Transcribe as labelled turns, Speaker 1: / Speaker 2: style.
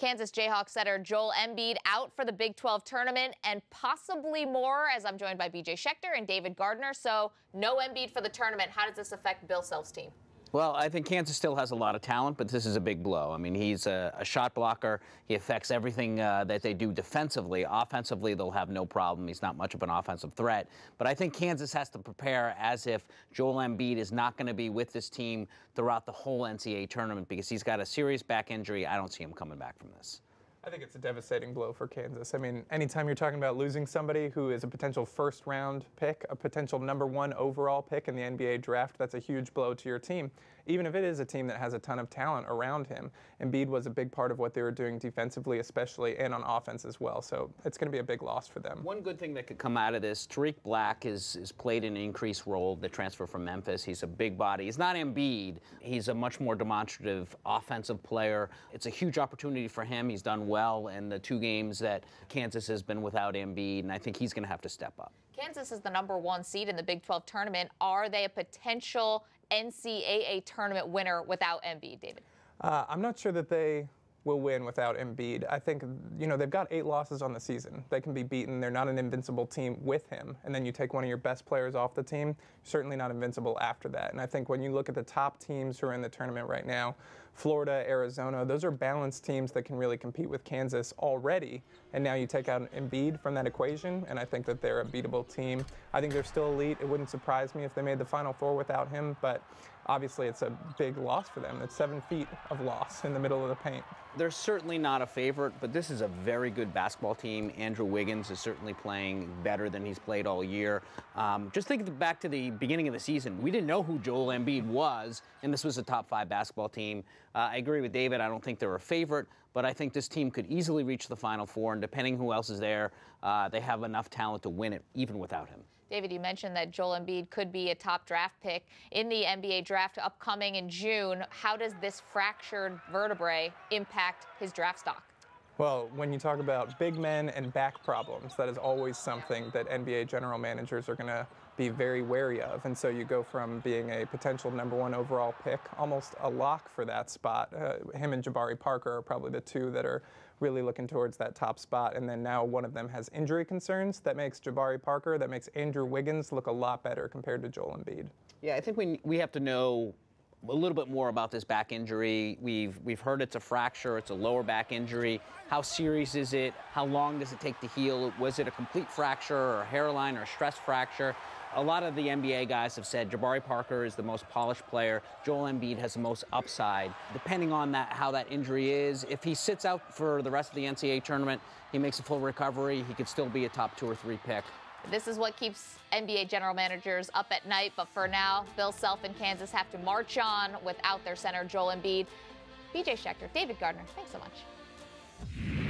Speaker 1: Kansas Jayhawks center Joel Embiid out for the Big 12 tournament and possibly more, as I'm joined by Schecter and David Gardner. So no Embiid for the tournament. How does this affect Bill Self's team?
Speaker 2: Well, I think Kansas still has a lot of talent, but this is a big blow. I mean, he's a shot blocker. He affects everything that they do defensively. Offensively, they'll have no problem. He's not much of an offensive threat. But I think Kansas has to prepare as if Joel Embiid is not going to be with this team throughout the whole NCAA tournament because he's got a serious back injury. I don't see him coming back from this.
Speaker 3: I think it's a devastating blow for Kansas. I mean, anytime you're talking about losing somebody who is a potential first-round pick, a potential #1 overall pick in the NBA draft, that's a huge blow to your team, even if it is a team that has a ton of talent around him. Embiid was a big part of what they were doing defensively, especially, and on offense as well. So it's going to be a big loss for them.
Speaker 2: One good thing that could come out of this, Tariq Black is played an increased role, the transfer from Memphis. He's a big body. He's not Embiid. He's a much more demonstrative offensive player. It's a huge opportunity for him. He's done well in the 2 games that Kansas has been without Embiid, and I think he's going to have to step up.
Speaker 1: Kansas is the #1 seed in the Big 12 tournament. Are they a potential NCAA tournament winner without Embiid, David?
Speaker 3: I'm not sure that they will win without Embiid. I think, they've got 8 losses on the season. They can be beaten. They're not an invincible team with him. And then you take one of your best players off the team, certainly not invincible after that. And I think when you look at the top teams who are in the tournament right now, Florida, Arizona, those are balanced teams that can really compete with Kansas already. And now you take out Embiid from that equation, and I think that they're a beatable team. I think they're still elite. It wouldn't surprise me if they made the Final Four without him, but obviously it's a big loss for them. It's 7 feet of loss in the middle of the paint.
Speaker 2: They're certainly not a favorite, but this is a very good basketball team. Andrew Wiggins is certainly playing better than he's played all year. Just think back to the beginning of the season. We didn't know who Joel Embiid was, and this was a top 5 basketball team. I agree with David. I don't think they're a favorite, but I think this team could easily reach the Final Four, and depending who else is there, they have enough talent to win it, even without him.
Speaker 1: David, you mentioned that Joel Embiid could be a top draft pick in the NBA draft upcoming in June. How does this fractured vertebrae impact his draft stock?
Speaker 3: Well, when you talk about big men and back problems, that is always something that NBA general managers are going to be very wary of. And so you go from being a potential #1 overall pick, almost a lock for that spot. Him and Jabari Parker are probably the 2 that are really looking towards that top spot. And then now one of them has injury concerns. That makes Jabari Parker, that makes Andrew Wiggins look a lot better compared to Joel Embiid.
Speaker 2: Yeah, I think we have to know a little bit more about this back injury. We've heard it's a fracture, it's a lower back injury. How serious is it? How long does it take to heal? Was it a complete fracture or a hairline or a stress fracture? A lot of the NBA guys have said Jabari Parker is the most polished player. Joel Embiid has the most upside. Depending on how that injury is, if he sits out for the rest of the NCAA tournament, he makes a full recovery, he could still be a top 2 or 3 pick.
Speaker 1: This is what keeps NBA general managers up at night. But for now, Bill Self and Kansas have to march on without their center, Joel Embiid. Schecter, David Gardner, thanks so much.